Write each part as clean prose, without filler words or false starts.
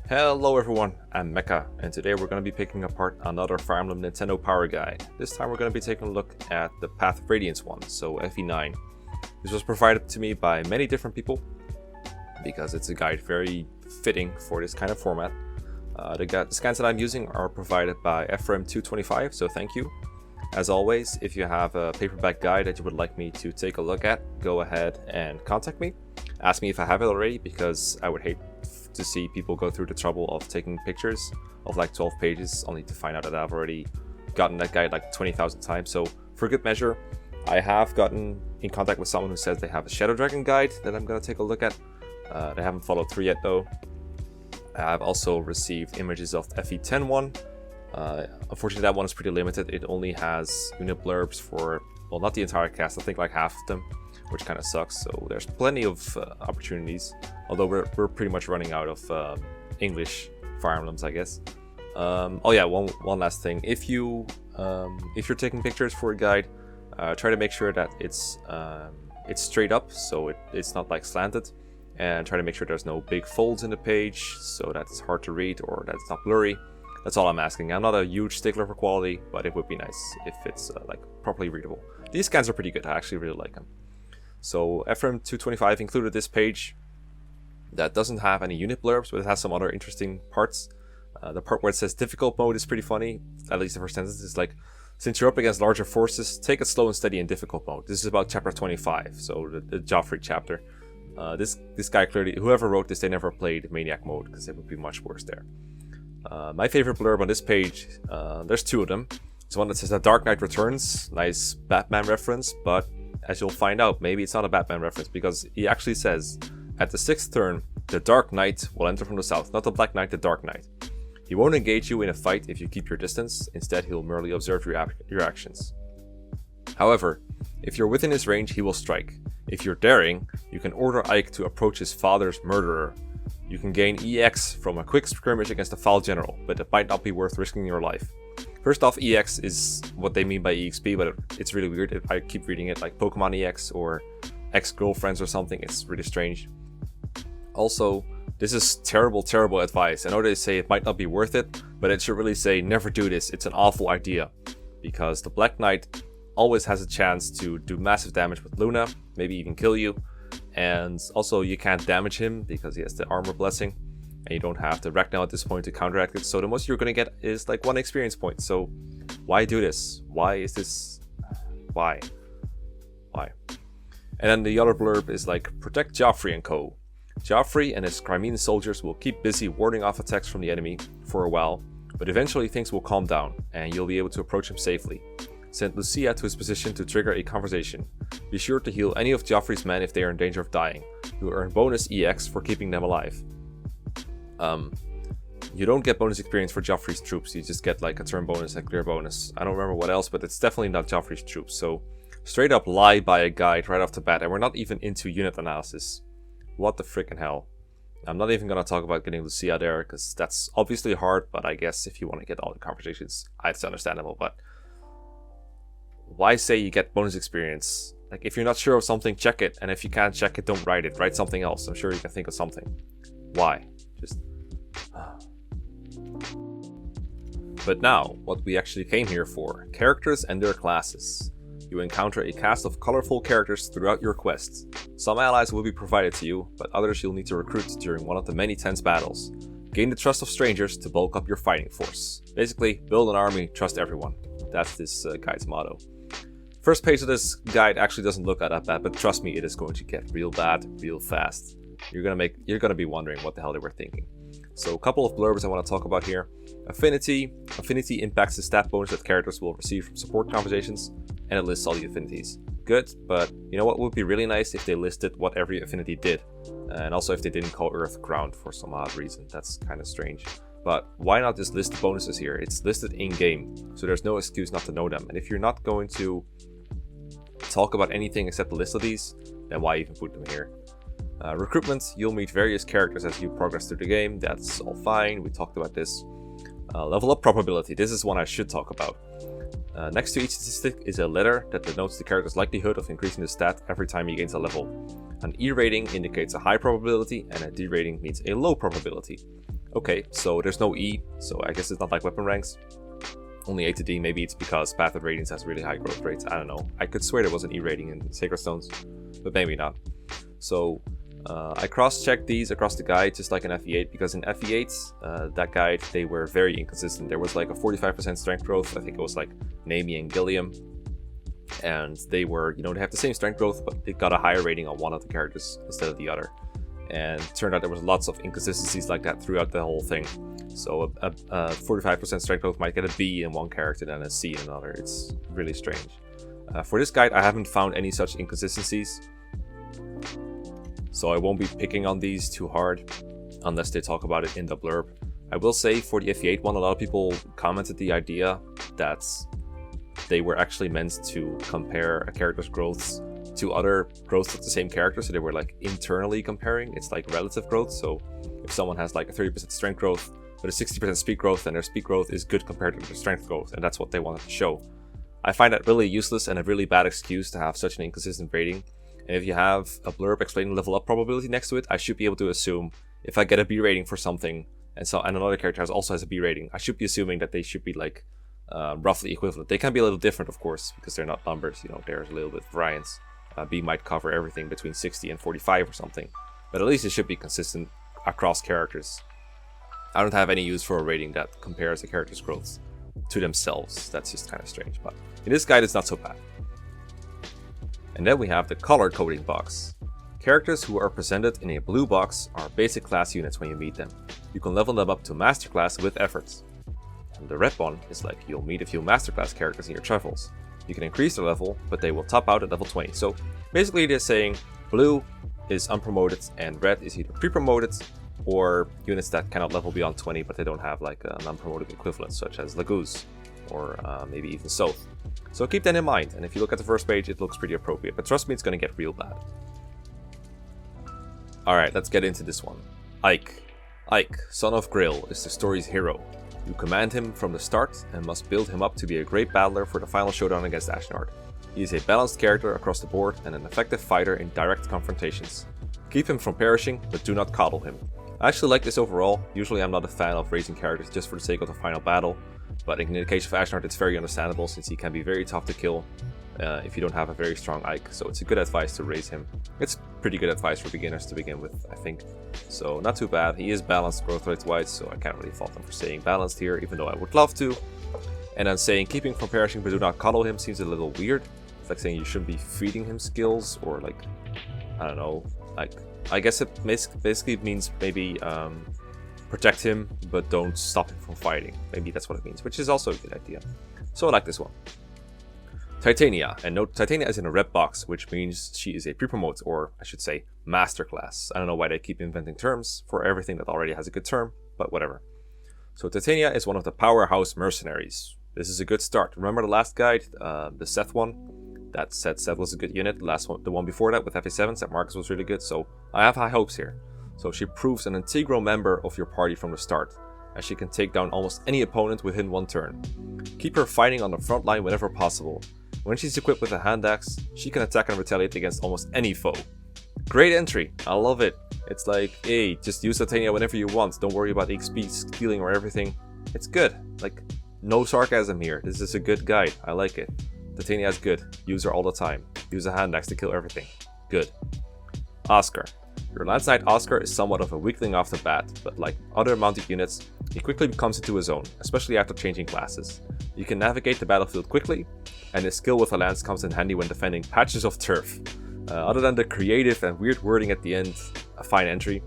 Hello everyone, I'm Mekkah, and today we're going to be picking apart another Fire Emblem Nintendo Power Guide. This time we're going to be taking a look at the Path of Radiance one, so FE9. This was provided to me by many different people, because it's a guide very fitting for this kind of format. The scans that I'm using are provided by FE9 so thank you. As always, if you have a paperback guide that you would like me to take a look at, go ahead and contact me. Ask me if I have it already, because I would hate to see people go through the trouble of taking pictures of like 12 pages only to find out that I've already gotten that guide like 20,000 times. So for good measure, I have gotten in contact with someone who says they have a Shadow Dragon guide that I'm going to take a look at. They haven't followed through yet though. I've also received images of the FE10 one. Unfortunately, that one is pretty limited. It only has unit blurbs for, well, not the entire cast, I think like half of them, which kind of sucks. So there's plenty of opportunities, although we're pretty much running out of English Fire Emblems, I guess. Oh yeah, one last thing. If you're taking pictures for a guide, try to make sure that it's straight up, so it's not like slanted, and try to make sure there's no big folds in the page, so that it's hard to read or that it's not blurry. That's all I'm asking. I'm not a huge stickler for quality, but it would be nice if it's like properly readable. These scans are pretty good. I actually really like them. So FE9 included this page that doesn't have any unit blurbs, but it has some other interesting parts. The part where it says difficult mode is pretty funny. At least the first sentence is like, since you're up against larger forces, take it slow and steady in difficult mode. This is about chapter 25, so the Joffrey chapter. This guy clearly, whoever wrote this, they never played Maniac mode, because it would be much worse there. My favorite blurb on this page, there's two of them. There's one that says The Dark Knight Returns, nice Batman reference, but as you'll find out, maybe it's not a Batman reference, because he actually says, at the 6th turn, the Dark Knight will enter from the south, not the Black Knight, the Dark Knight. He won't engage you in a fight if you keep your distance, instead he'll merely observe your actions. However, if you're within his range, he will strike. If you're daring, you can order Ike to approach his father's murderer. You can gain EX from a quick skirmish against a foul general, but it might not be worth risking your life. First off, EX is what they mean by EXP, but it's really weird. I keep reading it like Pokemon EX or ex-girlfriends or something. It's really strange. Also, this is terrible, terrible advice. I know they say it might not be worth it, but it should really say never do this. It's an awful idea, because the Black Knight always has a chance to do massive damage with Luna, maybe even kill you. And also you can't damage him because he has the armor blessing, and you don't have the Ragnarok at this point to counteract it, so the most you're gonna get is like 1 experience point. So why do this? Why is this? Why? And then the other blurb is like, protect Joffrey and co. Joffrey and his Crimean soldiers will keep busy warding off attacks from the enemy for a while, but eventually things will calm down and you'll be able to approach him safely. Send Lucia to his position to trigger a conversation. Be sure to heal any of Joffrey's men if they are in danger of dying. You'll earn bonus EX for keeping them alive. You don't get bonus experience for Joffrey's troops, you just get like a turn bonus and clear bonus. I don't remember what else, but it's definitely not Joffrey's troops. So straight up lie by a guide right off the bat, and we're not even into unit analysis. What the frickin' hell. I'm not even gonna talk about getting Lucia there, because that's obviously hard, but I guess if you want to get all the conversations, it's understandable, but why say you get bonus experience? Like, if you're not sure of something, check it, and if you can't check it, don't write it. Write something else. I'm sure you can think of something. Why? Just... But now, what we actually came here for. Characters and their classes. You encounter a cast of colorful characters throughout your quests. Some allies will be provided to you, but others you'll need to recruit during one of the many tense battles. Gain the trust of strangers to bulk up your fighting force. Basically, build an army, trust everyone. That's this guide's motto. First page of this guide actually doesn't look that bad, but trust me, it is going to get real bad, real fast. You're gonna be wondering what the hell they were thinking. So a couple of blurbs I want to talk about here. Affinity. Affinity impacts the stat bonus that characters will receive from support conversations, and it lists all the affinities. Good, but you know what would be really nice if they listed what every affinity did, and also if they didn't call Earth ground for some odd reason. That's kind of strange. But why not just list the bonuses here? It's listed in-game, so there's no excuse not to know them. And if you're not going to talk about anything except the list of these, then why even put them here? Recruitment, you'll meet various characters as you progress through the game. That's all fine, we talked about this. Level up probability, this is one I should talk about. Next to each statistic is a letter that denotes the character's likelihood of increasing the stat every time he gains a level. An E rating indicates a high probability, and a D rating means a low probability. Okay, so there's no E, so I guess it's not like weapon ranks. Only A to D. Maybe it's because Path of Radiance has really high growth rates. I don't know. I could swear there was an E rating in Sacred Stones, but maybe not. So I cross-checked these across the guide, just like in FE8, because in FE8, that guide, they were very inconsistent. There was like a 45% strength growth. I think it was like Nami and Gilliam. And they were, you know, they have the same strength growth, but it got a higher rating on one of the characters instead of the other. And it turned out there was lots of inconsistencies like that throughout the whole thing. So a 45% strength growth might get a B in one character and a C in another. It's really strange. For this guide, I haven't found any such inconsistencies. So I won't be picking on these too hard unless they talk about it in the blurb. I will say for the FE8 one, a lot of people commented the idea that they were actually meant to compare a character's growths to other growths of the same character, so they were like internally comparing. It's like relative growth. So if someone has like a 30% strength growth but a 60% speed growth, then their speed growth is good compared to their strength growth, and that's what they wanted to show. I find that really useless and a really bad excuse to have such an inconsistent rating. And if you have a blurb explaining level up probability next to it, I should be able to assume if I get a B rating for something and another character also has a B rating, I should be assuming that they should be like roughly equivalent. They can be a little different, of course, because they're not numbers. You know, there's a little bit of variance. B might cover everything between 60 and 45 or something, but at least it should be consistent across characters. I don't have any use for a rating that compares the characters' growths to themselves. That's just kind of strange, but in this guide it's not so bad. And then we have the color coding box. Characters who are presented in a blue box are basic class units when you meet them. You can level them up to master class with efforts. And the red one is like you'll meet a few master class characters in your travels. You can increase their level, but they will top out at level 20. So basically they're saying blue is unpromoted and red is either pre-promoted or units that cannot level beyond 20 but they don't have like an unpromoted equivalent, such as Laguz or maybe even Soth. So keep that in mind, and if you look at the first page it looks pretty appropriate, but trust me, it's going to get real bad. Alright, let's get into this one. Ike. Ike, son of Grail, is the story's hero. You command him from the start and must build him up to be a great battler for the final showdown against Ashnard. He is a balanced character across the board and an effective fighter in direct confrontations. Keep him from perishing, but do not coddle him. I actually like this overall. Usually I'm not a fan of raising characters just for the sake of the final battle, but in the case of Ashnard it's very understandable since he can be very tough to kill if you don't have a very strong Ike, so it's a good advice to raise him. It's pretty good advice for beginners to begin with, I think. So not too bad. He is balanced growth rates wise, so I can't really fault him for saying balanced here, even though I would love to. And then saying keeping from perishing but do not coddle him seems a little weird. It's like saying you shouldn't be feeding him skills, or like, I don't know, like, I guess it basically means maybe protect him but don't stop him from fighting. Maybe that's what it means, which is also a good idea. So I like this one. Titania, and note Titania is in a red box, which means she is a pre-promote, or I should say master class. I don't know why they keep inventing terms for everything that already has a good term, but whatever. So Titania is one of the powerhouse mercenaries. This is a good start. Remember the last guide, the Seth one? That said Seth was a good unit. The one before that with FE7 said Marcus was really good, so I have high hopes here. So she proves an integral member of your party from the start, as she can take down almost any opponent within one turn. Keep her fighting on the front line whenever possible. When she's equipped with a hand axe, she can attack and retaliate against almost any foe. Great entry, I love it. It's like, hey, just use Titania whenever you want, don't worry about XP stealing or everything. It's good, like, no sarcasm here, this is a good guide, I like it. Titania is good, use her all the time. Use a hand axe to kill everything. Good. Oscar. Your Lance Knight Oscar is somewhat of a weakling off the bat, but like other mounted units, he quickly comes into his own, especially after changing classes. You can navigate the battlefield quickly, and his skill with a lance comes in handy when defending patches of turf. Other than the creative and weird wording at the end, a fine entry.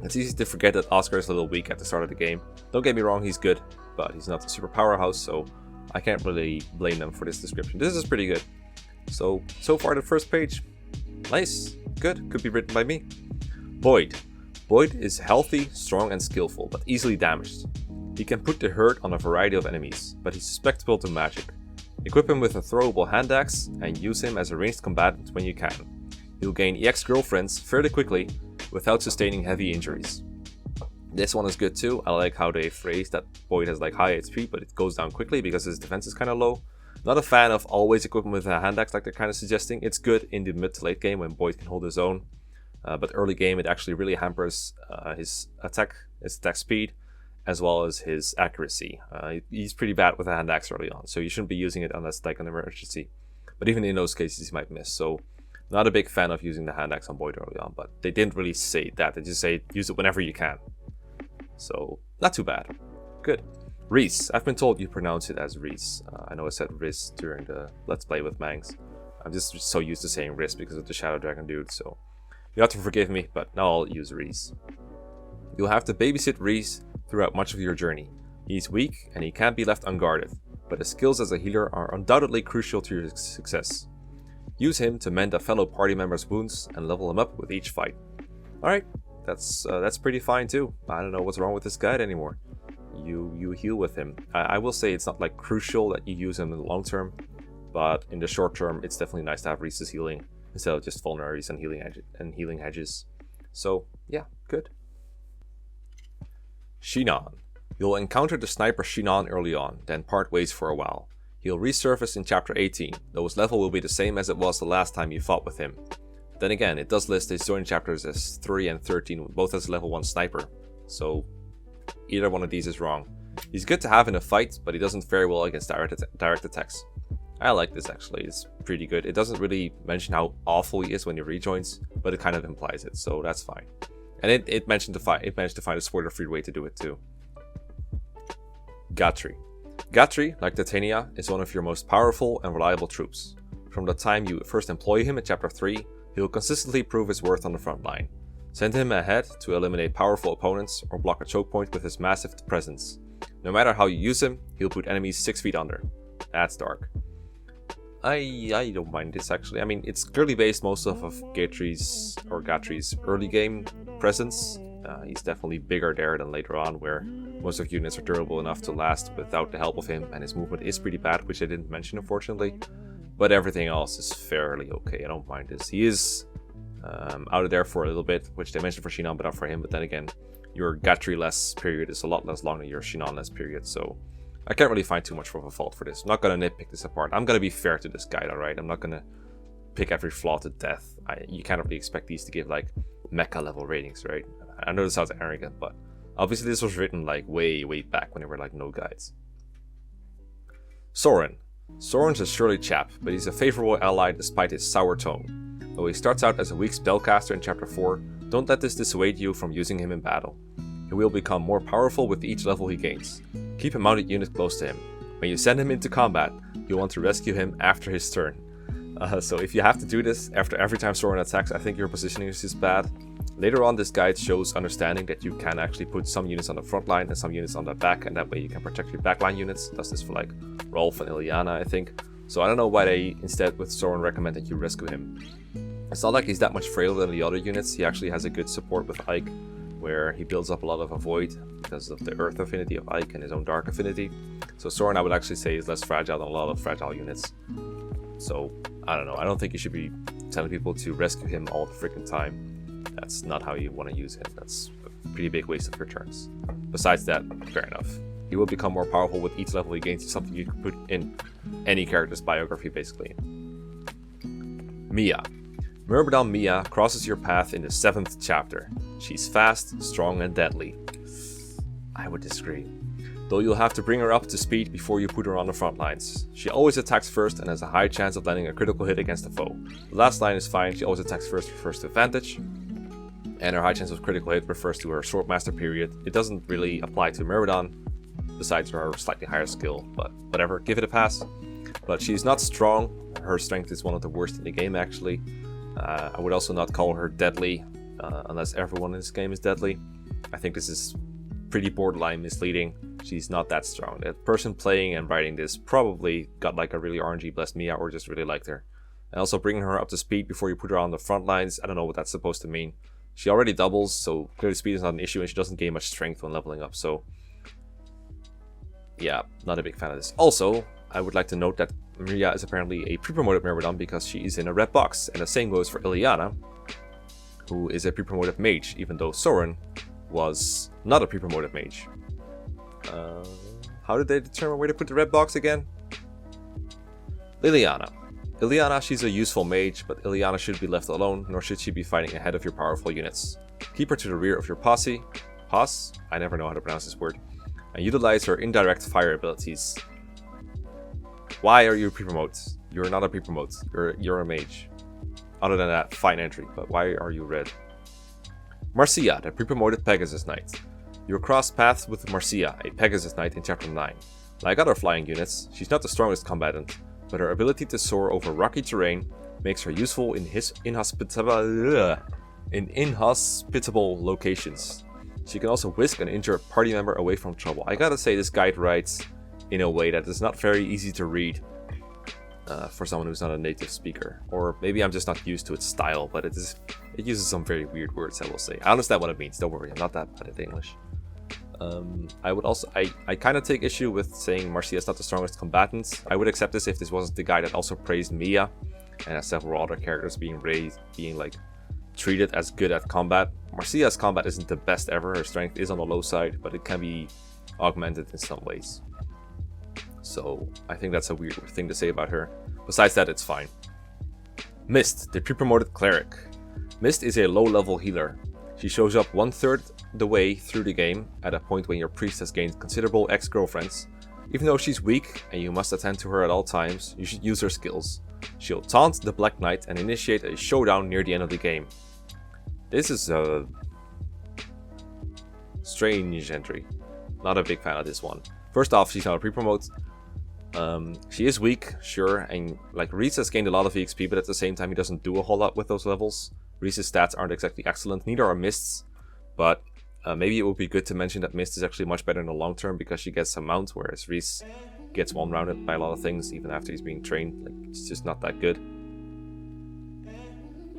It's easy to forget that Oscar is a little weak at the start of the game. Don't get me wrong, he's good, but he's not a super powerhouse, so I can't really blame them for this description. This is pretty good. So far the first page, nice, good, could be written by me. Boyd. Boyd is healthy, strong and skillful, but easily damaged. He can put the hurt on a variety of enemies, but he's susceptible to magic. Equip him with a throwable hand axe and use him as a ranged combatant when you can. He'll gain EX girlfriends fairly quickly without sustaining heavy injuries. This one is good too. I like how they phrase that Boyd has like high HP, but it goes down quickly because his defense is kind of low. Not a fan of always equipping with a hand axe like they're kind of suggesting. It's good in the mid to late game when Boyd can hold his own. but early game it actually really hampers his attack speed, as well as his accuracy. He's pretty bad with a hand axe early on, so you shouldn't be using it unless like an emergency. But even in those cases, he might miss. So, not a big fan of using the hand axe on Boyd early on. But they didn't really say that. They just say use it whenever you can. So, not too bad. Good. Reese. I've been told you pronounce it as Reese. I know I said Riz during the Let's Play with Mangs. I'm just so used to saying Riz because of the Shadow Dragon dude. So, you have to forgive me, but now I'll use Reese. You'll have to babysit Reese throughout much of your journey. He's weak and he can't be left unguarded, but his skills as a healer are undoubtedly crucial to your success. Use him to mend a fellow party member's wounds and level him up with each fight. Alright, that's pretty fine too. I don't know what's wrong with this guide anymore. You heal with him. I will say it's not like crucial that you use him in the long term, but in the short term it's definitely nice to have Reese's healing instead of just vulneraries and healing hedges. So yeah, good. Shinon. You'll encounter the sniper Shinon early on, then part ways for a while. He'll resurface in chapter 18, though his level will be the same as it was the last time you fought with him. Then again, it does list his join chapters as 3 and 13, both as level 1 sniper, so either one of these is wrong. He's good to have in a fight, but he doesn't fare well against direct attacks. I like this actually, it's pretty good. It doesn't really mention how awful he is when he rejoins, but it kind of implies it, so that's fine. And it managed to find a spoiler-free way to do it too. Gatri. Gatri, like Titania, is one of your most powerful and reliable troops. From the time you first employ him in chapter 3, he will consistently prove his worth on the front line. Send him ahead to eliminate powerful opponents or block a choke point with his massive presence. No matter how you use him, he'll put enemies 6 feet under. That's dark. I don't mind this actually. I mean, it's clearly based most of Gatri's early game presence. He's definitely bigger there than later on, where most of units are durable enough to last without the help of him, and his movement is pretty bad, which I didn't mention unfortunately. But everything else is fairly okay. I don't mind this. He is out of there for a little bit, which they mentioned for Shinon, but not for him. But then again, your Gatri-less period is a lot less long than your Shinon-less period, so I can't really find too much of a fault for this. I'm not going to nitpick this apart. I'm going to be fair to this guide, alright? I'm not going to pick every flaw to death. You can't really expect these to give, like, Mekkah level ratings, right? I know this sounds arrogant, but obviously this was written, like, way back when there were, like, no guides. Soren. Soren's a surly chap, but he's a favorable ally despite his sour tone. Though he starts out as a weak spellcaster in chapter 4, don't let this dissuade you from using him in battle. He will become more powerful with each level he gains. Keep a mounted unit close to him. When you send him into combat, you'll want to rescue him after his turn. So if you have to do this after every time Soren attacks, I think your positioning is just bad. Later on, this guide shows understanding that you can actually put some units on the front line and some units on the back, and that way you can protect your backline units. Does this for like Rolf and Elena, I think. So I don't know why they instead with Soren recommend that you rescue him. It's not like he's that much frailer than the other units. He actually has a good support with Ike, where he builds up a lot of Avoid because of the Earth affinity of Ike and his own Dark affinity. So Soren, I would actually say, is less fragile than a lot of fragile units. So, I don't know. I don't think you should be telling people to rescue him all the freaking time. That's not how you want to use him. That's a pretty big waste of your turns. Besides that, fair enough. He will become more powerful with each level he gains. It's something you can put in any character's biography, basically. Mia. Myrmidon Mia crosses your path in the 7th chapter. She's fast, strong, and deadly. I would disagree. Though you'll have to bring her up to speed before you put her on the front lines. She always attacks first and has a high chance of landing a critical hit against a foe. The last line is fine. She always attacks first, refers to advantage. And her high chance of critical hit refers to her Swordmaster period. It doesn't really apply to Myrmidon, besides her slightly higher skill, but whatever, give it a pass. But she's not strong. Her strength is one of the worst in the game, actually. I would also not call her deadly, unless everyone in this game is deadly. I think this is pretty borderline misleading. She's not that strong. The person playing and writing this probably got like a really RNG blessed Mia, or just really liked her. And also bringing her up to speed before you put her on the front lines, I don't know what that's supposed to mean. She already doubles, so clearly speed is not an issue, and she doesn't gain much strength when leveling up, so yeah, not a big fan of this. Also, I would like to note that Mia is apparently a pre-promoted Myrmidon because she is in a red box, and the same goes for Ileana, who is a pre-promoted mage, even though Soren was not a pre-promoted mage. How did they determine where to put the red box again? Liliana. Elena, she's a useful mage, but Elena should be left alone, nor should she be fighting ahead of your powerful units. Keep her to the rear of your posse. Posse? I never know how to pronounce this word. And utilize her indirect fire abilities. Why are you pre-promote? You're not a pre-promote. You're a mage. Other than that, fine entry, but why are you red? Marcia, the pre-promoted Pegasus Knight. You cross paths with Marcia, a Pegasus Knight in Chapter 9. Like other flying units, she's not the strongest combatant, but her ability to soar over rocky terrain makes her useful in inhospitable locations. She can also whisk an injured party member away from trouble. I gotta say, this guide writes in a way that is not very easy to read for someone who's not a native speaker. Or maybe I'm just not used to its style, but it uses some very weird words, I will say. I understand what it means, don't worry, I'm not that bad at English. I kind of take issue with saying Marcia is not the strongest combatant. I would accept this if this wasn't the guy that also praised Mia and has several other characters being like treated as good at combat. Marcia's combat isn't the best ever. Her strength is on the low side, but it can be augmented in some ways. So I think that's a weird thing to say about her. Besides that, it's fine. Mist, the pre-promoted cleric. Mist is a low-level healer. She shows up 1/3 the way through the game at a point when your priest has gained considerable ex-girlfriends. Even though she's weak and you must attend to her at all times, you should use her skills. She'll taunt the Black Knight and initiate a showdown near the end of the game. This is a strange entry. Not a big fan of this one. First off, she's not a pre-promote. She is weak, sure, and like Rhys has gained a lot of EXP, but at the same time he doesn't do a whole lot with those levels. Rhys' stats aren't exactly excellent, neither are Mist's, but maybe it would be good to mention that Mist is actually much better in the long term because she gets a mount, whereas Rhys gets one-rounded by a lot of things even after he's being trained. Like, it's just not that good.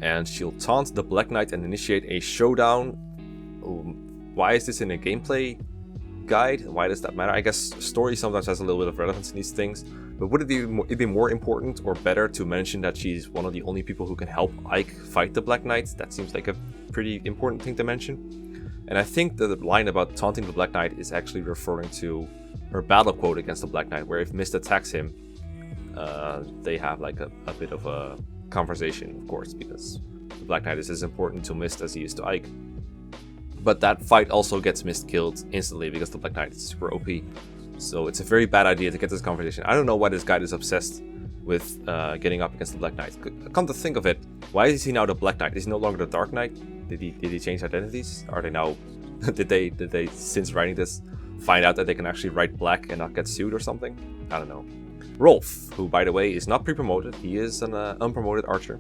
And she'll taunt the Black Knight and initiate a showdown. Why is this in a gameplay guide? Why does that matter? I guess story sometimes has a little bit of relevance in these things, but would it be more important or better to mention that she's one of the only people who can help Ike fight the Black Knight? That seems like a pretty important thing to mention. And I think the line about taunting the Black Knight is actually referring to her battle quote against the Black Knight, where if Mist attacks him, they have like a bit of a conversation, of course, because the Black Knight is as important to Mist as he is to Ike. But that fight also gets Mist killed instantly because the Black Knight is super OP. So it's a very bad idea to get this conversation. I don't know why this guy is obsessed with getting up against the Black Knight. Come to think of it, why is he now the Black Knight? Is he no longer the Dark Knight? Did he change identities? Are they now did they since writing this find out that they can actually write black and not get sued or something? I don't know. Rolf, who by the way is not pre-promoted, he is an unpromoted archer.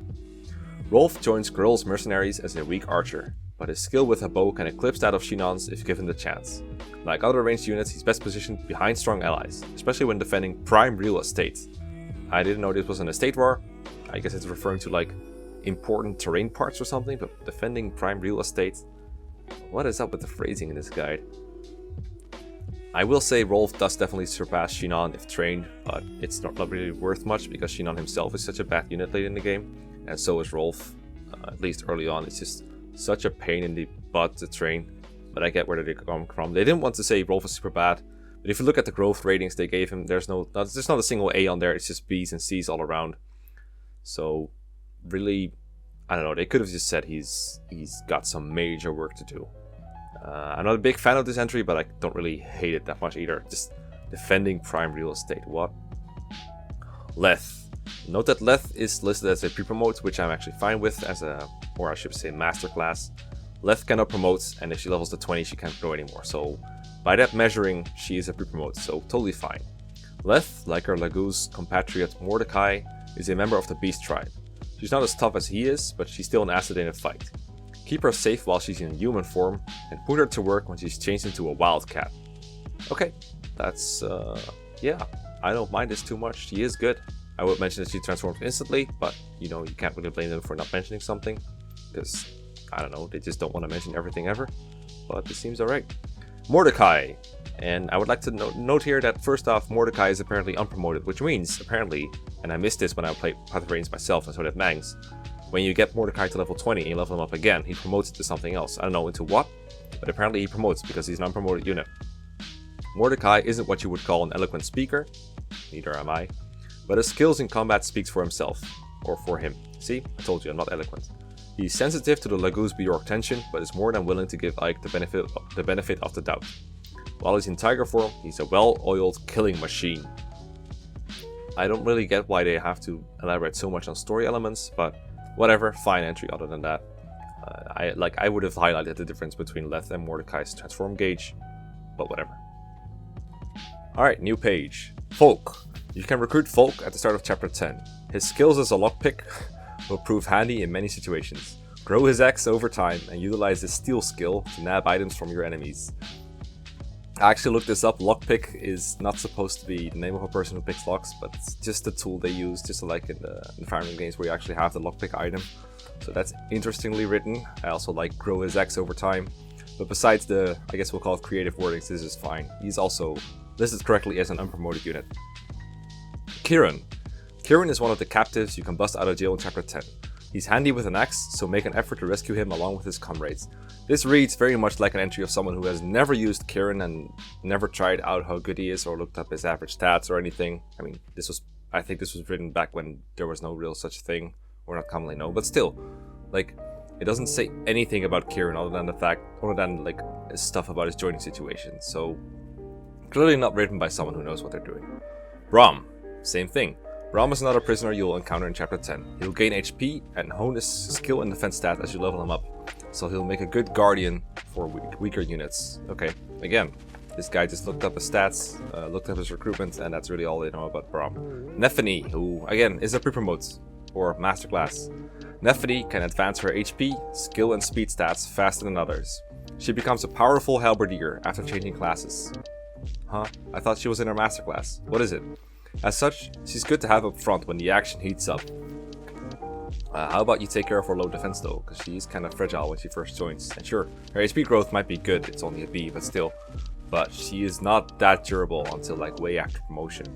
Rolf joins Grill's mercenaries as a weak archer, but his skill with a bow can eclipse that of Shinon's if given the chance. Like other ranged units, he's best positioned behind strong allies, especially when defending prime real estate. I didn't know this was an estate war. I guess it's referring to like important terrain parts or something, but defending prime real estate. What is up with the phrasing in this guide? I will say Rolf does definitely surpass Shinon if trained, but it's not really worth much because Shinon himself is such a bad unit late in the game, and so is Rolf. At least early on, it's just such a pain in the butt to train. But I get where they come from. They didn't want to say Rolf is super bad, but if you look at the growth ratings they gave him, there's not a single A on there. It's just B's and C's all around. So really, I don't know. They could have just said he's got some major work to do. I'm not a big fan of this entry, but I don't really hate it that much either. Just defending prime real estate. What? Leth. Note that Leth is listed as a pre-promote, which I'm actually fine with as a, or I should say, masterclass. Leth cannot promote, and if she levels to 20, she can't grow anymore. So by that measuring, she is a pre-promote, so totally fine. Leth, like her Laguz compatriot Mordecai, is a member of the Beast tribe. She's not as tough as he is, but she's still an asset in a fight. Keep her safe while she's in human form, and put her to work when she's changed into a wildcat. Okay, that's, yeah, I don't mind this too much. She is good. I would mention that she transforms instantly, but, you know, you can't really blame them for not mentioning something, because, I don't know, they just don't want to mention everything ever, but it seems alright. Mordecai, and I would like to note here that first off, Mordecai is apparently unpromoted, which means, apparently, and I missed this when I played Path of Radiance myself, and so did Mangs, when you get Mordecai to level 20 and you level him up again, he promotes it to something else. I don't know into what, but apparently he promotes because he's an unpromoted unit. Mordecai isn't what you would call an eloquent speaker, neither am I, but his skills in combat speaks for himself. Or for him. See? I told you, I'm not eloquent. He's sensitive to the Laguz Bjork tension, but is more than willing to give Ike the benefit of the doubt. While he's in tiger form, he's a well-oiled killing machine. I don't really get why they have to elaborate so much on story elements, but whatever, fine entry other than that. I would have highlighted the difference between Leth and Mordecai's transform gauge, but whatever. Alright, new page. Folk. You can recruit Folk at the start of chapter 10. His skills as a lockpick will prove handy in many situations. Grow his axe over time and utilize his steal skill to nab items from your enemies. I actually looked this up. Lockpick is not supposed to be the name of a person who picks locks, but it's just the tool they use, just like in the farming games where you actually have the lockpick item. So that's interestingly written. I also like grow his axe over time. But besides the, I guess we'll call it creative wordings, this is fine. He's also listed correctly as an unpromoted unit. Kieran. Kieran is one of the captives you can bust out of jail in chapter 10. He's handy with an axe, so make an effort to rescue him along with his comrades. This reads very much like an entry of someone who has never used Kieran and never tried out how good he is or looked up his average stats or anything. I mean, I think this was written back when there was no real such thing, or not commonly known, but still, like, it doesn't say anything about Kieran other than like stuff about his joining situation, so clearly not written by someone who knows what they're doing. Braum, same thing. Braum is another prisoner you'll encounter in chapter 10. He'll gain HP and hone his skill and defense stat as you level him up, so he'll make a good guardian for weaker units. Okay, again, this guy just looked up his stats, looked up his recruitment, and that's really all they know about Braum. Nephany, who again is a pre-promote or masterclass. Nephany can advance her HP, skill, and speed stats faster than others. She becomes a powerful halberdier after changing classes. Huh? I thought she was in her masterclass. What is it? As such, she's good to have up front when the action heats up. How about you take care of her low defense though, because she's kind of fragile when she first joins. And sure, her HP growth might be good, it's only a B, but still. But she is not that durable until like way after promotion.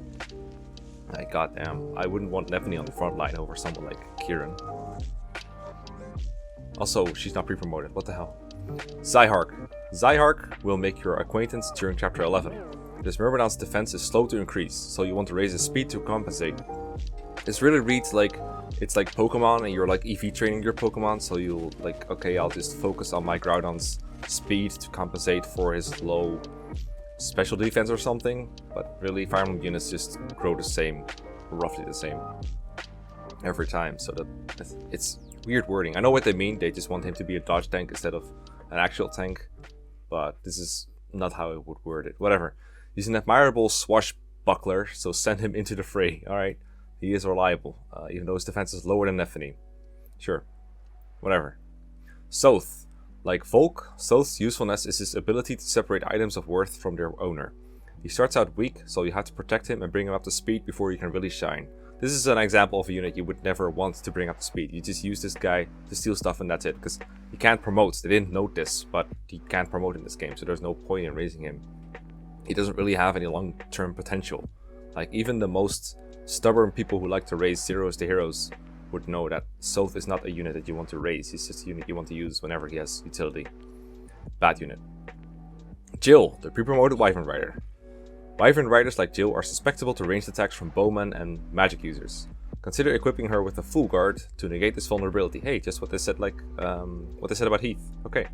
Like goddamn, I wouldn't want Nephany on the front line over someone like Kieran. Also, she's not pre-promoted, what the hell? Zyhark. Zyhark will make your acquaintance during chapter 11. This Myrmidon's defense is slow to increase, so you want to raise his speed to compensate. This really reads like it's like Pokemon and you're like EV training your Pokemon, so you'll like, okay, I'll just focus on my Groudon's speed to compensate for his low special defense or something, but really Fire Emblem units just grow the same, roughly the same, every time, so that it's weird wording. I know what they mean, they just want him to be a dodge tank instead of an actual tank, but this is not how it would word it. Whatever. He's an admirable swashbuckler, so send him into the fray, alright? He is reliable, even though his defense is lower than Nephany. Sure. Whatever. Soth. Like Folk, Soth's usefulness is his ability to separate items of worth from their owner. He starts out weak, so you have to protect him and bring him up to speed before he can really shine. This is an example of a unit you would never want to bring up to speed. You just use this guy to steal stuff and that's it, because he can't promote. They didn't note this, but he can't promote in this game, so there's no point in raising him. He doesn't really have any long-term potential. Like, even the most stubborn people who like to raise zeros to heroes would know that Soth is not a unit that you want to raise. He's just a unit you want to use whenever he has utility. Bad unit. Jill, the pre-promoted Wyvern Rider. Wyvern Riders like Jill are susceptible to ranged attacks from bowmen and magic users. Consider equipping her with a full guard to negate this vulnerability. Hey, just what they said what they said about Heath. Okay.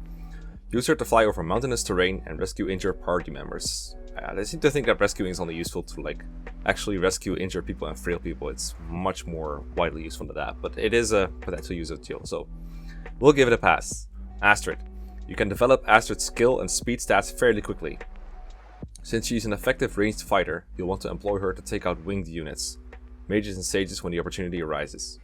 Use her to fly over mountainous terrain and rescue injured party members. They seem to think that rescuing is only useful to like actually rescue injured people and frail people. It's much more widely useful than that, but it is a potential use of Jill, so we'll give it a pass. Astrid. You can develop Astrid's skill and speed stats fairly quickly. Since she's an effective ranged fighter, you'll want to employ her to take out winged units, mages and sages when the opportunity arises.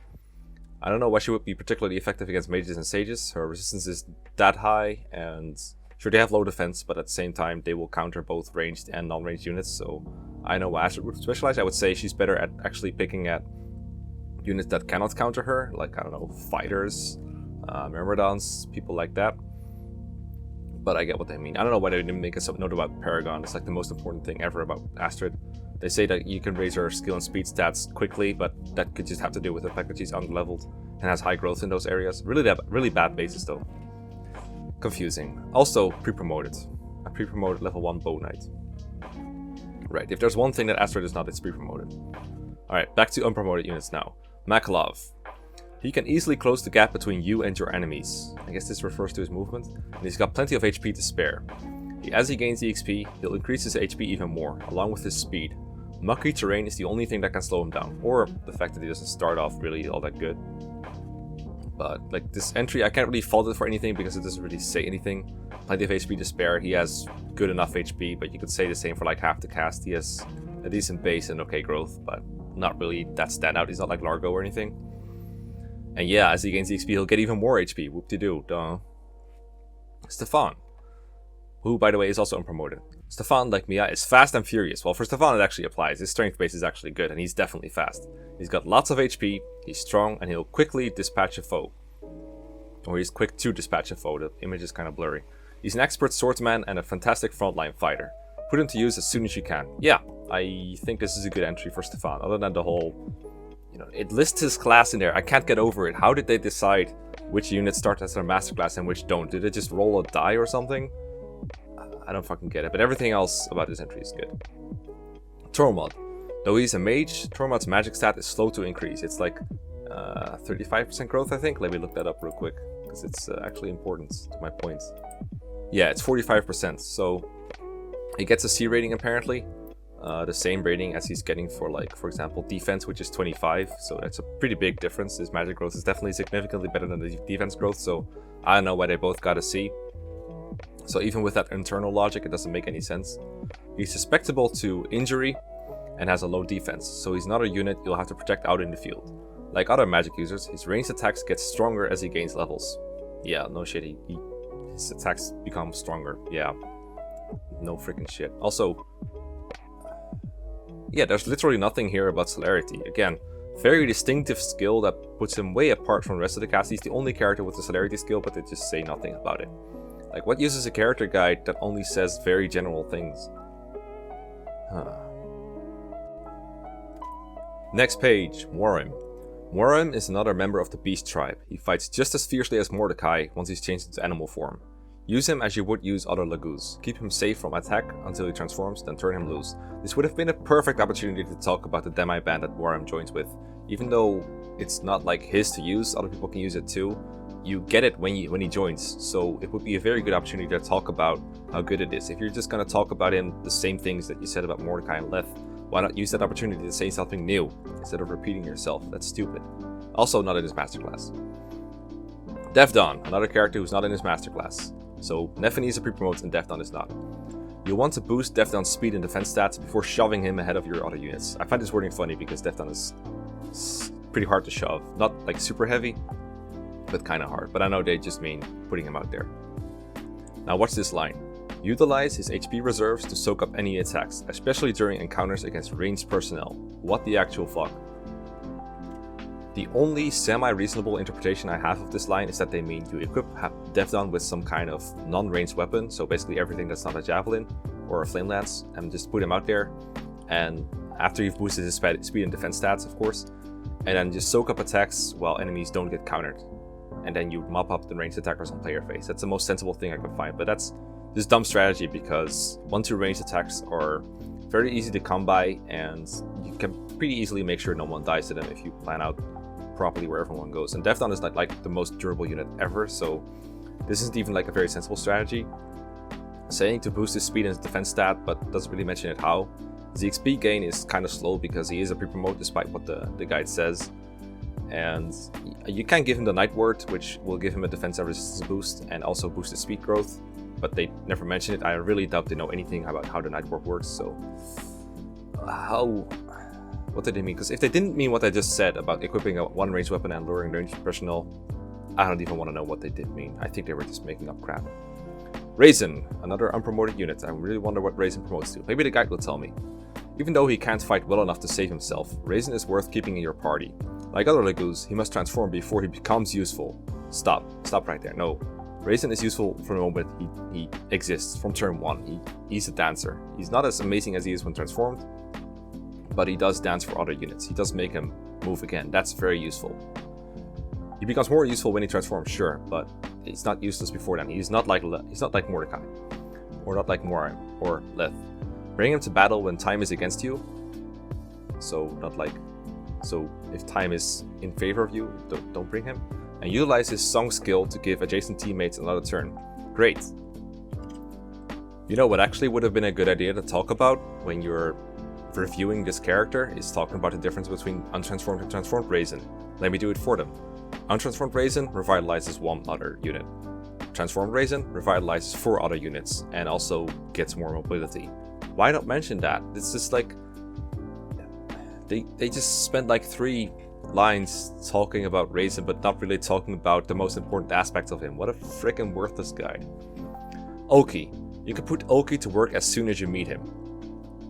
I don't know why she would be particularly effective against mages and sages. Her resistance is that high, and sure, they have low defense, but at the same time they will counter both ranged and non-ranged units, so I know why Astrid would specialize. I would say she's better at actually picking at units that cannot counter her, like, I don't know, fighters, Myrmidons, people like that. But I get what they mean. I don't know why they didn't make a note about Paragon. It's like the most important thing ever about Astrid. They say that you can raise her skill and speed stats quickly, but that could just have to do with the fact that she's unleveled and has high growth in those areas. Really bad bases though. Confusing. Also pre-promoted. A pre-promoted level 1 Bow Knight. Right, if there's one thing that Astrid is not, it's pre-promoted. Alright, back to unpromoted units now. Makalov. He can easily close the gap between you and your enemies. I guess this refers to his movement. And he's got plenty of HP to spare. As he gains EXP, he'll increase his HP even more, along with his speed. Mucky terrain is the only thing that can slow him down, or the fact that he doesn't start off really all that good. But like this entry, I can't really fault it for anything because it doesn't really say anything. Plenty of HP to spare, he has good enough HP, but you could say the same for like half the cast. He has a decent base and okay growth, but not really that standout. He's not like Largo or anything. And yeah, as he gains XP, he'll get even more HP. Whoop-de-doo, duh. Stefan, who, by the way, is also unpromoted. Stefan, like Mia, is fast and furious. Well, for Stefan, it actually applies. His strength base is actually good, and he's definitely fast. He's got lots of HP, he's strong, and he'll quickly dispatch a foe. Or he's quick to dispatch a foe. The image is kind of blurry. He's an expert swordsman and a fantastic frontline fighter. Put him to use as soon as you can. Yeah, I think this is a good entry for Stefan, other than the whole... You know, it lists his class in there. I can't get over it. How did they decide which units start as their master class and which don't? Did they just roll a die or something? I don't fucking get it. But everything else about this entry is good. Tormod. Though he's a mage, Tormod's magic stat is slow to increase. It's like 35% growth, I think. Let me look that up real quick, because it's actually important to my points. Yeah, it's 45%. So he gets a C rating apparently. The same rating as he's getting for, like, for example, defense, which is 25. So that's a pretty big difference. His magic growth is definitely significantly better than the defense growth. So I don't know why they both got a C. So even with that internal logic, it doesn't make any sense. He's susceptible to injury and has a low defense. So he's not a unit you'll have to protect out in the field. Like other magic users, his ranged attacks get stronger as he gains levels. Yeah, no shit. His attacks become stronger. Yeah. No freaking shit. Also... yeah, there's literally nothing here about celerity. Again, very distinctive skill that puts him way apart from the rest of the cast. He's the only character with the celerity skill, but they just say nothing about it. Like, what uses a character guide that only says very general things? Next page, Warren. Warren is another member of the Beast tribe. He fights just as fiercely as Mordecai once he's changed into animal form. Use him as you would use other Lagoos. Keep him safe from attack until he transforms, then turn him loose. This would have been a perfect opportunity to talk about the Demi-Band that Warren joins with. Even though it's not like his to use, other people can use it too. You get it when he joins, so it would be a very good opportunity to talk about how good it is. If you're just going to talk about him the same things that you said about Mordecai and Leth, why not use that opportunity to say something new instead of repeating yourself? That's stupid. Also not in his masterclass. Devdon, another character who's not in his masterclass. So Nephany is a pre-promote and Devdon is not. You'll want to boost Devdon's speed and defense stats before shoving him ahead of your other units. I find this wording funny because Devdon is pretty hard to shove. Not like super heavy, but kind of hard. But I know they just mean putting him out there. Now watch this line. Utilize his HP reserves to soak up any attacks, especially during encounters against ranged personnel. What the actual fuck? The only semi-reasonable interpretation I have of this line is that they mean you equip Devdon with some kind of non-ranged weapon, so basically everything that's not a javelin or a flame lance, and just put him out there, and after you've boosted his speed and defense stats, of course, and then just soak up attacks while enemies don't get countered, and then you mop up the ranged attackers on player face. That's the most sensible thing I could find, but that's just dumb strategy because 1-2 ranged attacks are very easy to come by, and you can pretty easily make sure no one dies to them if you plan out properly where everyone goes. And Devdon is like the most durable unit ever, so this isn't even like a very sensible strategy. Saying to boost his speed and his defense stat, but doesn't really mention it how. The XP gain is kind of slow because he is a pre-promote despite what the guide says. And you can give him the Night Word, which will give him a defense and resistance boost and also boost his speed growth, but they never mention it. I really doubt they know anything about how the Night Word works, so what did they mean? Because if they didn't mean what I just said about equipping a one ranged weapon and luring ranged personnel, I don't even want to know what they did mean. I think they were just making up crap. Raisin, another unpromoted unit. I really wonder what Raisin promotes to. Maybe the guide will tell me. Even though he can't fight well enough to save himself, Raisin is worth keeping in your party. Like other Lagoos, he must transform before he becomes useful. Stop right there. No. Raisin is useful from the moment he exists, from turn 1. He's a dancer. He's not as amazing as he is when transformed, but he does dance for other units. He does make him move again. That's very useful. He becomes more useful when he transforms, sure, but he's not useless before then. He's not like Mordecai, or not like Moram or Leth. Bring him to battle when time is against you. So not like so if time is in favor of you, don't bring him. And utilize his song skill to give adjacent teammates another turn. Great. You know what actually would have been a good idea to talk about when you're reviewing this character is talking about the difference between untransformed and transformed Raisin. Let me do it for them. Untransformed Raisin revitalizes one other unit. Transformed Raisin revitalizes 4 other units and also gets more mobility. Why not mention that? It's just like they just spent like 3 lines talking about Raisin but not really talking about the most important aspects of him. What a freaking worthless guy. Oki. You can put Oki to work as soon as you meet him.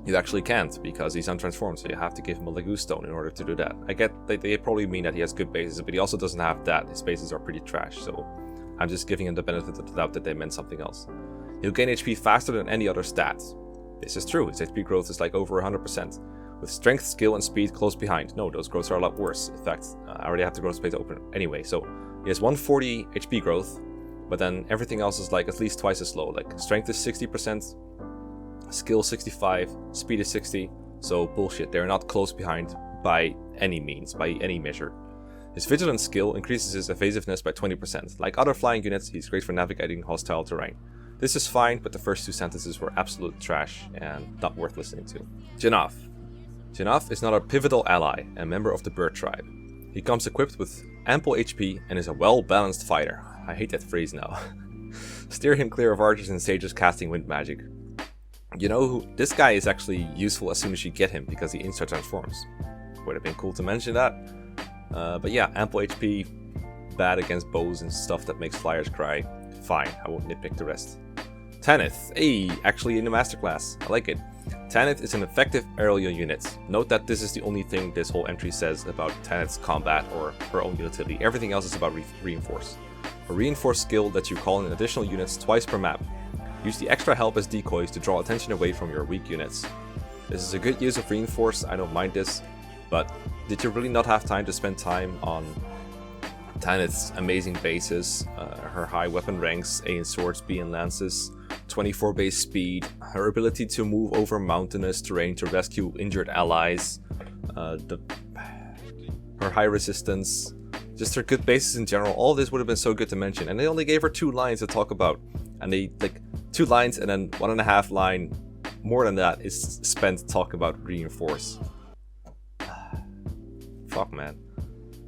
You actually can't because he's untransformed, so you have to give him a Legoose Stone in order to do that. I get they probably mean that he has good bases, but he also doesn't have that. His bases are pretty trash, so I'm just giving him the benefit of the doubt that they meant something else. He'll gain HP faster than any other stat. This is true, his HP growth is like over 100%. With strength, skill, and speed close behind. No, those growths are a lot worse. In fact, I already have the growth space open anyway, so he has 140 HP growth, but then everything else is like at least twice as low. Like strength is 60%, skill 65, speed is 60, so bullshit, they're not close behind by any means, by any measure. His vigilance skill increases his evasiveness by 20%. Like other flying units, he's great for navigating hostile terrain. This is fine, but the first 2 sentences were absolute trash and not worth listening to. Jhin. Jhin is not a pivotal ally, a member of the bird tribe. He comes equipped with ample HP and is a well-balanced fighter. I hate that phrase now. Steer him clear of archers and sages casting wind magic. You know who? This guy is actually useful as soon as you get him because he insta-transforms. Would have been cool to mention that. But yeah, ample HP, bad against bows and stuff that makes flyers cry. Fine, I won't nitpick the rest. Tanith. Hey, actually in the masterclass. I like it. Tanith is an effective aerial unit. Note that this is the only thing this whole entry says about Tanith's combat or her own utility. Everything else is about reinforce. A reinforce skill lets you call in additional units twice per map. Use the extra help as decoys to draw attention away from your weak units. This is a good use of reinforce, I don't mind this, but did you really not have time to spend time on Tanith's amazing bases, her high weapon ranks, A in swords, B in lances, 24 base speed, her ability to move over mountainous terrain to rescue injured allies, her high resistance, just her good bases in general. All this would have been so good to mention, and they only gave her 2 lines to talk about, and they like 2 lines and then 1.5 line more than that is spent talking about reinforce. Fuck, man.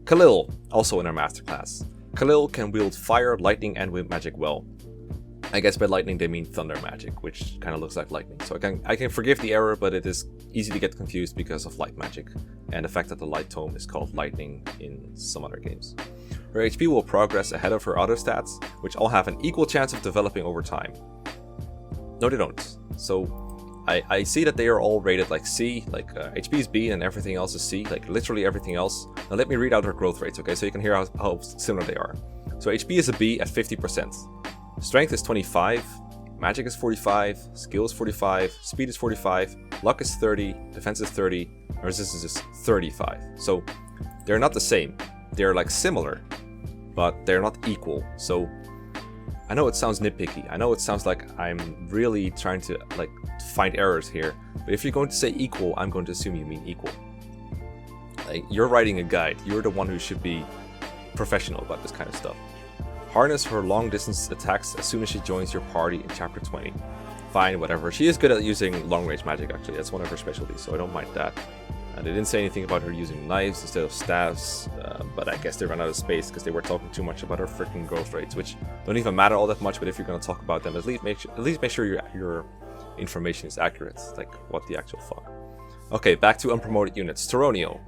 Khalil, also in our masterclass. Khalil can wield fire, lightning, and wind magic well. I guess by lightning they mean thunder magic, which kind of looks like lightning. So I can forgive the error, but it is easy to get confused because of light magic and the fact that the light tome is called lightning in some other games. Her HP will progress ahead of her other stats, which all have an equal chance of developing over time. No, they don't. So I see that they are all rated like C, like HP is B and everything else is C, like literally everything else. Now let me read out her growth rates, okay, so you can hear how similar they are. So HP is a B at 50%. Strength is 25, magic is 45, skill is 45, speed is 45, luck is 30, defense is 30, and resistance is 35. So they're not the same. They're like similar, but they're not equal. So I know it sounds nitpicky. I know it sounds like I'm really trying to like find errors here. But if you're going to say equal, I'm going to assume you mean equal. Like, you're writing a guide. You're the one who should be professional about this kind of stuff. Harness her long distance attacks as soon as she joins your party in chapter 20. Fine, whatever. She is good at using long range magic actually. That's one of her specialties, so I don't mind that. They didn't say anything about her using knives instead of staves, but I guess they ran out of space because they were talking too much about her freaking growth rates, which don't even matter all that much. But if you're going to talk about them, at least make sure your information is accurate. Like, what the actual fuck? Okay, back to unpromoted units. Toronio.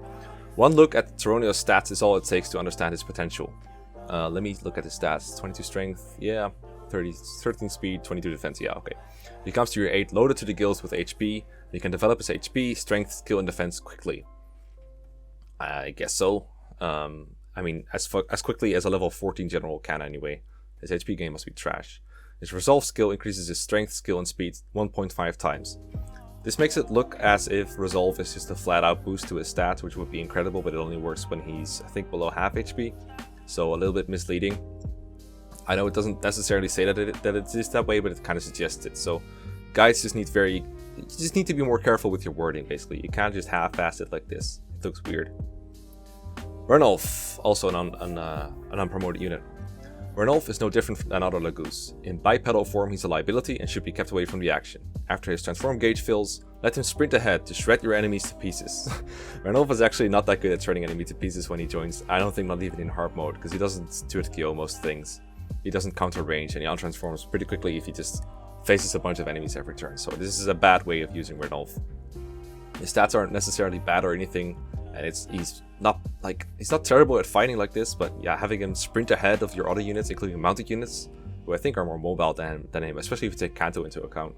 One look at Toronio's stats is all it takes to understand his potential. Let me look at his stats. 22 strength, yeah. 13 speed, 22 defense, yeah, okay. He comes to your 8 loaded to the gills with HP. He can develop his HP, strength, skill, and defense quickly. I guess so. I mean, as quickly as a level 14 general can anyway. His HP gain must be trash. His resolve skill increases his strength, skill, and speed 1.5 times. This makes it look as if resolve is just a flat out boost to his stats, which would be incredible, but it only works when he's, I think, below half HP. So a little bit misleading. I know it doesn't necessarily say that it is that way, but it kind of suggests it. So guys just need to be more careful with your wording, basically. You can't just half-ass it like this. It looks weird. Ranulph, also an unpromoted unit. Ranulph is no different than other Lagoos. In bipedal form, he's a liability and should be kept away from the action. After his transform gauge fills, let him sprint ahead to shred your enemies to pieces. Ranulph is actually not that good at shredding enemy to pieces when he joins. I don't think not even in hard mode, because he doesn't 2 KO most things. He doesn't counter range and he untransforms pretty quickly if he just faces a bunch of enemies every turn. So this is a bad way of using Ranulph. His stats aren't necessarily bad or anything, and he's not terrible at fighting like this, but yeah, having him sprint ahead of your other units, including mounted units, who I think are more mobile than him, especially if you take Kanto into account.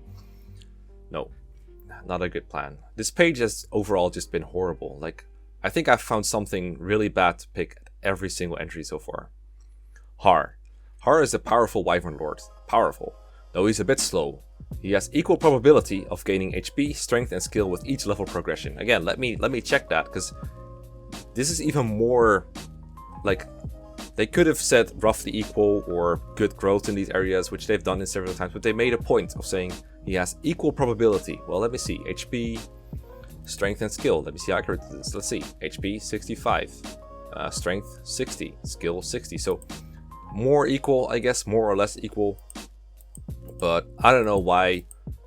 No, not a good plan. This page has overall just been horrible. Like, I think I've found something really bad to pick at every single entry so far. Har. Har is a powerful Wyvern Lord. Powerful, though he's a bit slow. He has equal probability of gaining HP, strength, and skill with each level progression. Again, let me check that, because this is even more like, they could have said roughly equal or good growth in these areas, which they've done in several times, but they made a point of saying he has equal probability. Well, let me see. HP, strength, and skill. Let me see how accurate it is. Let's see. HP 65, strength 60, skill 60. So more equal, I guess, more or less equal. But I don't know why.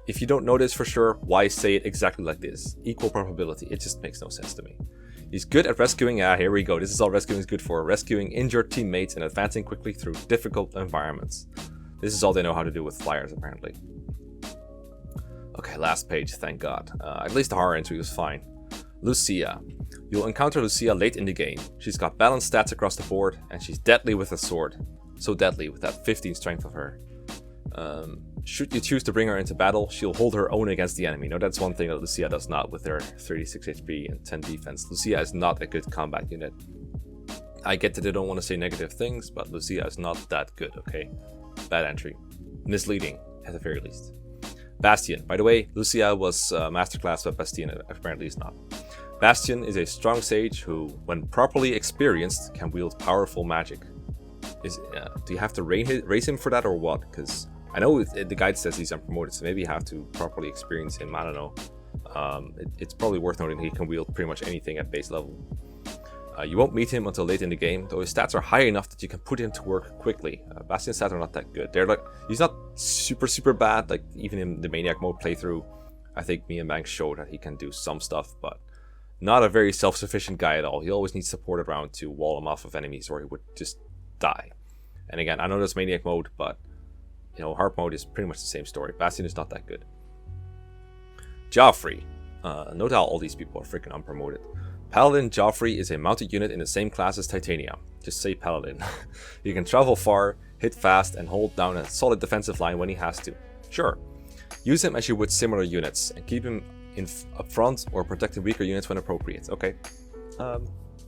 If you don't know this for sure, why say it exactly like this? Equal probability. It just makes no sense to me. He's good at rescuing. Here we go. This is all rescuing is good for. Rescuing injured teammates and advancing quickly through difficult environments. This is all they know how to do with flyers, apparently. Okay, last page, thank God. At least the horror entry was fine. Lucia. You'll encounter Lucia late in the game. She's got balanced stats across the board, and she's deadly with a sword. So deadly with that 15 strength of her. Should you choose to bring her into battle, she'll hold her own against the enemy. Now that's one thing that Lucia does not with her 36 HP and 10 defense. Lucia is not a good combat unit. I get that they don't want to say negative things, but Lucia is not that good, okay? Bad entry. Misleading, at the very least. Bastion. By the way, Lucia was masterclass, but Bastion apparently is not. Bastion is a strong sage who, when properly experienced, can wield powerful magic. Do you have to raise him for that or what? Because I know the guide says he's unpromoted, so maybe you have to properly experience him. I don't know. It's probably worth noting he can wield pretty much anything at base level. You won't meet him until late in the game, though his stats are high enough that you can put him to work quickly. Bastion's stats are not that good. They're like, he's not super bad. Like, even in the Maniac mode playthrough, I think me and Banks showed that he can do some stuff, but not a very self-sufficient guy at all. He always needs support around to wall him off of enemies, or he would just die. And again, I know that's Maniac mode, but you know, hard mode is pretty much the same story. Bastion is not that good. Joffrey. Note how all these people are freaking unpromoted. Paladin Joffrey is a mounted unit in the same class as Titania. Just say Paladin. He can travel far, hit fast, and hold down a solid defensive line when he has to. Sure. Use him as you would similar units, and keep him up front or protect the weaker units when appropriate. Okay.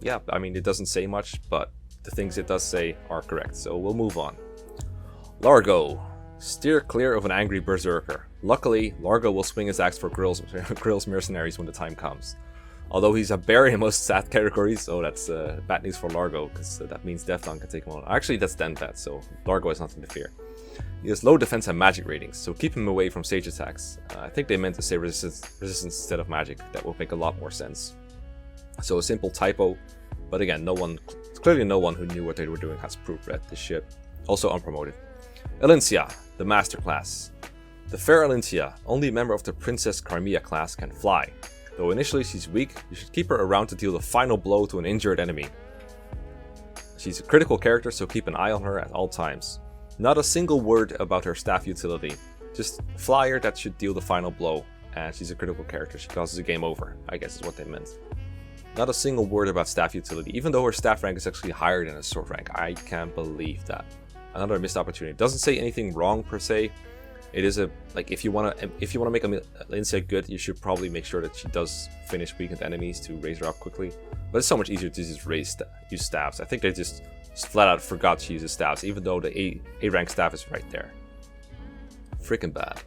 Yeah, I mean, it doesn't say much, but the things it does say are correct, so we'll move on. Largo. Steer clear of an angry berserker. Luckily, Largo will swing his axe for Grill's mercenaries when the time comes. Although he's a bear in most stat categories, so that's bad news for Largo, because that means Defton can take him on. Actually, that's Dentat, so Largo has nothing to fear. He has low defense and magic ratings, so keep him away from sage attacks. I think they meant to say resistance instead of magic. That will make a lot more sense. So a simple typo, but again, clearly no one who knew what they were doing has proofread this shit. Also unpromoted. Elincia, the master class. The fair Elincia, only member of the Princess Crimea class, can fly. Though initially she's weak, you should keep her around to deal the final blow to an injured enemy. She's a critical character, so keep an eye on her at all times. Not a single word about her staff utility. Just a flyer that should deal the final blow, and she's a critical character. She causes a game over, I guess is what they meant. Not a single word about staff utility, even though her staff rank is actually higher than her sword rank. I can't believe that. Another missed opportunity. It doesn't say anything wrong per se. It is if you wanna make Elincia good, you should probably make sure that she does finish weakened enemies to raise her up quickly. But it's so much easier to just use staffs. I think they just flat out forgot she uses staffs, even though the A rank staff is right there. Freaking bad.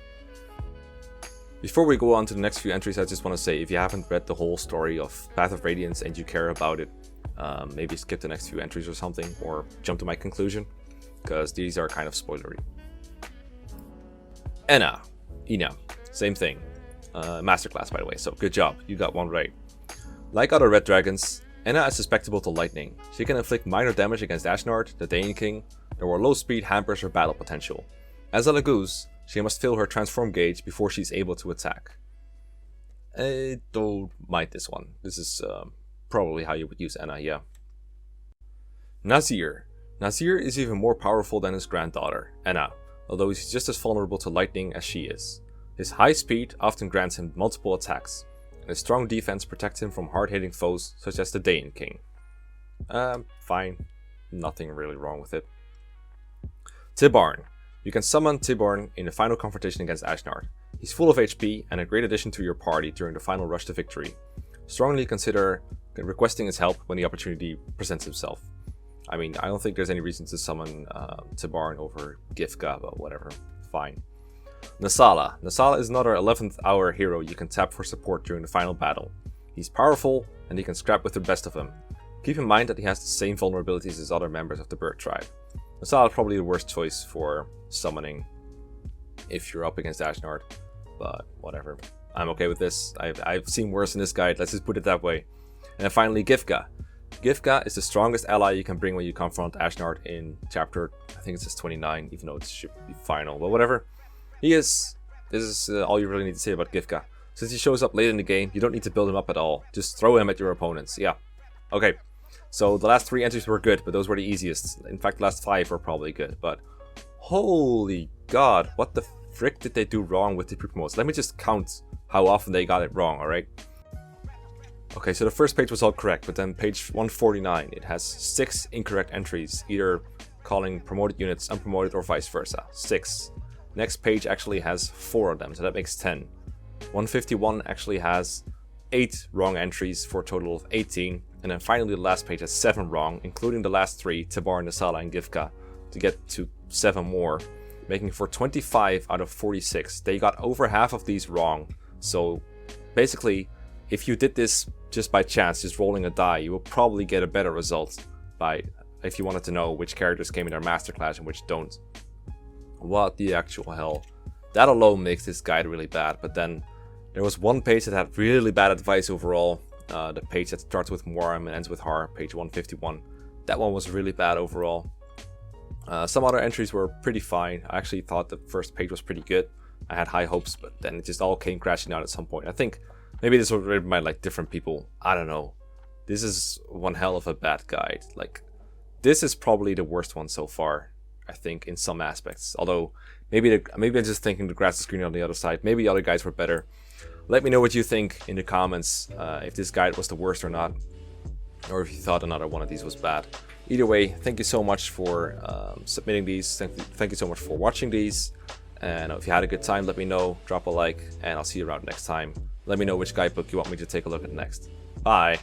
Before we go on to the next few entries, I just want to say, if you haven't read the whole story of Path of Radiance and you care about it, maybe skip the next few entries or something, or jump to my conclusion, because these are kind of spoilery. Ina, same thing. Masterclass, by the way, so good job, you got one right. Like other red dragons, Enna is susceptible to lightning. She can inflict minor damage against Ashnard, the Dane King, or low speed hampers her battle potential. As a Lagoose, she must fill her transform gauge before she's able to attack. I don't mind this one. This is probably how you would use Enna, yeah. Nazir. Nazir is even more powerful than his granddaughter, Enna, although he's just as vulnerable to lightning as she is. His high speed often grants him multiple attacks, and his strong defense protects him from hard-hitting foes such as the Dane King. Fine. Nothing really wrong with it. Tibarn. You can summon Tibarn in the final confrontation against Ashnard. He's full of HP and a great addition to your party during the final rush to victory. Strongly consider requesting his help when the opportunity presents itself. I mean, I don't think there's any reason to summon Tibarn over Gifka, but whatever. Fine. Masala. Masala is another 11th hour hero you can tap for support during the final battle. He's powerful, and he can scrap with the best of them. Keep in mind that he has the same vulnerabilities as other members of the bird tribe. Masala is probably the worst choice for summoning if you're up against Ashnard, but whatever. I'm okay with this. I've seen worse in this guide, let's just put it that way. And then finally, Gifka. Gifka is the strongest ally you can bring when you confront Ashnard in chapter, I think it says 29, even though it should be final, but whatever. This is all you really need to say about Gifka. Since he shows up late in the game, you don't need to build him up at all. Just throw him at your opponents, yeah. Okay, so the last 3 entries were good, but those were the easiest. In fact, the last 5 were probably good, but holy god, what the frick did they do wrong with the pre-promotes? Let me just count how often they got it wrong, alright? Okay, so the first page was all correct, but then page 149, it has 6 incorrect entries, either calling promoted units unpromoted or vice versa. 6. Next page actually has 4 of them, so that makes 10. 151 actually has 8 wrong entries for a total of 18, and then finally the last page has 7 wrong, including the last 3, Tibarn, Masala, and Gifka, to get to 7 more, making for 25 out of 46. They got over half of these wrong, so basically, if you did this just by chance, just rolling a die, you will probably get a better result if you wanted to know which characters came in their masterclass and which don't. What the actual hell. That alone makes this guide really bad, but then there was one page that had really bad advice overall. The page that starts with Moram and ends with Har, page 151. That one was really bad overall. Some other entries were pretty fine. I actually thought the first page was pretty good. I had high hopes, but then it just all came crashing down at some point. I think maybe this was written by like different people. I don't know. This is one hell of a bad guide. Like, this is probably the worst one so far, I think, in some aspects. Although maybe I'm just thinking the grass is greener on the other side. Maybe the other guides were better. Let me know what you think in the comments, if this guide was the worst or not, or if you thought another one of these was bad. Either way, thank you so much for submitting these. Thank you so much for watching these. And if you had a good time, let me know. Drop a like, and I'll see you around next time. Let me know which guidebook you want me to take a look at next. Bye!